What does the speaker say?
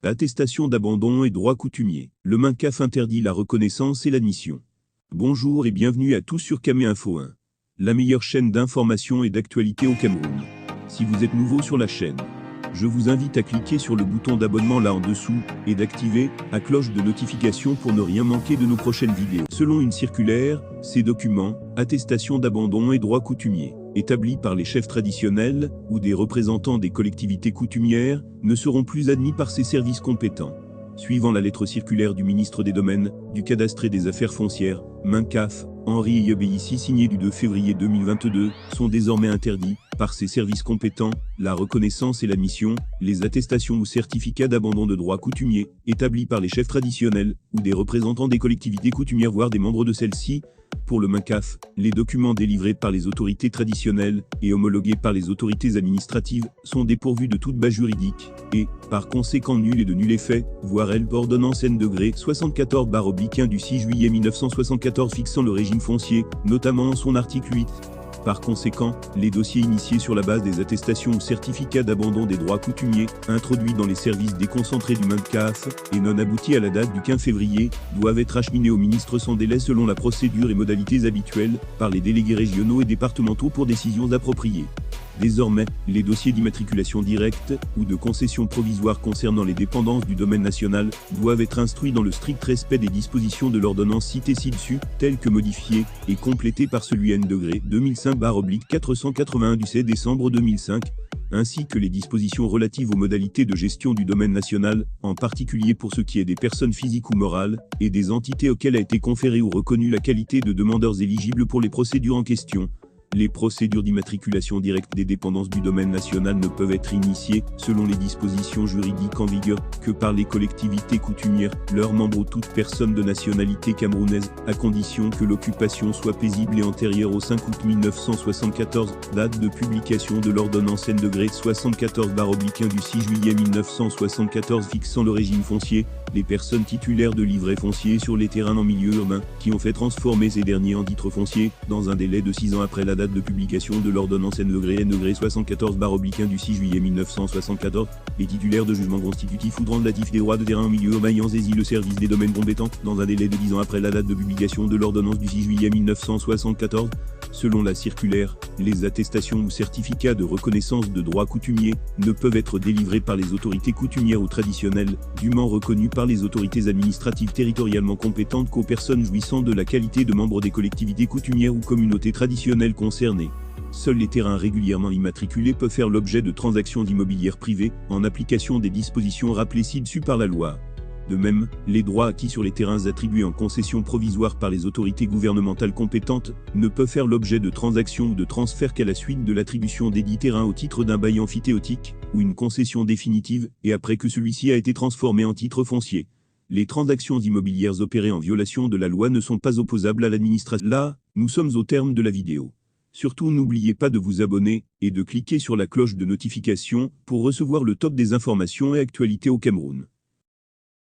Attestation d'abandon et droit coutumier. Le MINCAF interdit la reconnaissance et l'admission. Bonjour et bienvenue à tous sur Camé Info 1, la meilleure chaîne d'information et d'actualité au Cameroun. Si vous êtes nouveau sur la chaîne, je vous invite à cliquer sur le bouton d'abonnement là en dessous et d'activer la cloche de notification pour ne rien manquer de nos prochaines vidéos. Selon une circulaire, ces documents, attestation d'abandon et droit coutumier, établis par les chefs traditionnels ou des représentants des collectivités coutumières, ne seront plus admis par ces services compétents. Suivant la lettre circulaire du ministre des Domaines, du Cadastre et des Affaires foncières, MINCAF, Henri Yobéissi signé du 2 février 2022, sont désormais interdits, par ces services compétents, la reconnaissance et l'admission, les attestations ou certificats d'abandon de droit coutumier, établis par les chefs traditionnels, ou des représentants des collectivités coutumières voire des membres de celles-ci. Pour le MINCAF, les documents délivrés par les autorités traditionnelles et homologués par les autorités administratives sont dépourvus de toute base juridique et, par conséquent nuls et de nul effet, voire ordonnance N°74/1 du 6 juillet 1974 fixant le régime foncier, notamment en son article 8. Par conséquent, les dossiers initiés sur la base des attestations ou certificats d'abandon des droits coutumiers, introduits dans les services déconcentrés du MINCAF, et non aboutis à la date du 15 février, doivent être acheminés au ministre sans délai selon la procédure et modalités habituelles, par les délégués régionaux et départementaux pour décisions appropriées. Désormais, les dossiers d'immatriculation directe ou de concession provisoire concernant les dépendances du domaine national doivent être instruits dans le strict respect des dispositions de l'ordonnance citée ci-dessus, telles que modifiées et complétées par celui N°2005/481 du 7 décembre 2005, ainsi que les dispositions relatives aux modalités de gestion du domaine national, en particulier pour ce qui est des personnes physiques ou morales, et des entités auxquelles a été conférée ou reconnue la qualité de demandeurs éligibles pour les procédures en question. Les procédures d'immatriculation directe des dépendances du domaine national ne peuvent être initiées, selon les dispositions juridiques en vigueur, que par les collectivités coutumières, leurs membres ou toute personne de nationalité camerounaise, à condition que l'occupation soit paisible et antérieure au 5 août 1974, date de publication de l'ordonnance N°74/1 du 6 juillet 1974 fixant le régime foncier. Les personnes titulaires de livrets fonciers sur les terrains en milieu urbain, qui ont fait transformer ces derniers en titres fonciers, dans un délai de 6 ans après la date de publication de l'ordonnance N°74/1 du 6 juillet 1974, les titulaires de jugements constitutifs ou de relatifs des droits de terrain en milieu urbain ayant saisi le service des domaines compétents, dans un délai de 10 ans après la date de publication de l'ordonnance du 6 juillet 1974. Selon la circulaire, les attestations ou certificats de reconnaissance de droit coutumier ne peuvent être délivrés par les autorités coutumières ou traditionnelles, dûment reconnues par les autorités administratives territorialement compétentes qu'aux personnes jouissant de la qualité de membres des collectivités coutumières ou communautés traditionnelles concernées. Seuls les terrains régulièrement immatriculés peuvent faire l'objet de transactions immobilières privées, en application des dispositions rappelées ci-dessus par la loi. De même, les droits acquis sur les terrains attribués en concession provisoire par les autorités gouvernementales compétentes ne peuvent faire l'objet de transactions ou de transferts qu'à la suite de l'attribution desdits terrains au titre d'un bail amphithéotique ou une concession définitive et après que celui-ci a été transformé en titre foncier. Les transactions immobilières opérées en violation de la loi ne sont pas opposables à l'administration. Là, nous sommes au terme de la vidéo. Surtout n'oubliez pas de vous abonner et de cliquer sur la cloche de notification pour recevoir le top des informations et actualités au Cameroun.